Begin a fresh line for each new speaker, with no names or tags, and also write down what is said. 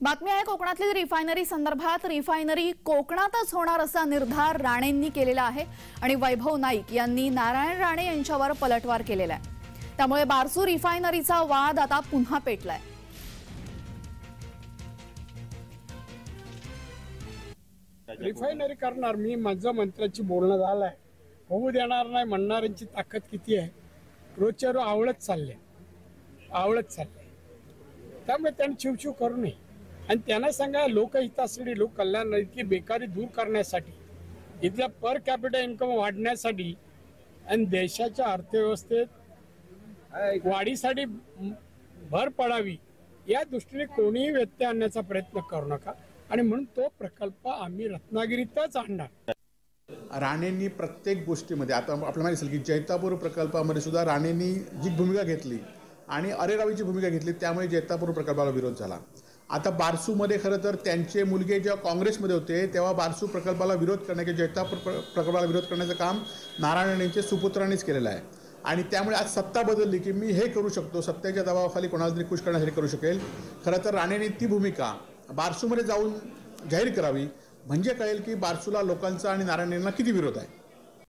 बातमी आहे कोकणातली रिफायनरी संदर्भात। रिफायनरी कोकणातच होणार असा निर्धार राणेंनी केलेला आहे आणि वैभव नाईक यांनी नारायण राणे यांच्यावर पलटवार केलेला आहे। त्यामुळे बारसू रिफायनरीचा वाद आता पुन्हा पेटलाय।
रिफायनरी करणार मी, माझं मंत्र्याची बोलणं झालंय, होऊ देणार नाही म्हणणाऱ्यांची ताकद किती आहे। रोजच्या रोज आवळत चालले। त्यामुळे त्यांनी चिवचिव करू नये आणि त्यांना सांगा लोकहितासाठी, लोक कल्याण, इतकी बेकारी दूर करण्यासाठी, इथल्या पर कॅपिटल इन्कम वाढण्यासाठी आणि देशाच्या अर्थव्यवस्थेत वाढीसाठी भर पडावी या दृष्टीने कोणीही व्यत्यय आणण्याचा प्रयत्न करू नका आणि म्हणून तो प्रकल्प आम्ही रत्नागिरीतच आणणार।
राणेंनी प्रत्येक गोष्टीमध्ये, आता आपल्याला माहिती असेल की जैतापूर प्रकल्पामध्ये सुद्धा राणेंनी जी भूमिका घेतली आणि अरेरावीची भूमिका घेतली, त्यामुळे जैतापूर प्रकल्पाला विरोध झाला। आता बारसूमध्ये खरं तर त्यांचे मुलगे जेव्हा काँग्रेसमध्ये होते तेव्हा बारसू प्रकल्पाला विरोध करण्याचे, जैतापूर प्रकल्पाला विरोध करण्याचं काम नारायण यांचे सुपुत्रांनीच केलेलं आहे आणि त्यामुळे आज सत्ता बदलली की मी हे करू शकतो, सत्तेच्या दबावाखाली कोणाला तरी खुश करण्यासाठी करू शकेल। खरं तर राणेंनी ती भूमिका बारसूमध्ये जाऊन जाहीर करावी, म्हणजे कळेल की बारसूला लोकांचा आणि नारायण यांना किती विरोध आहे।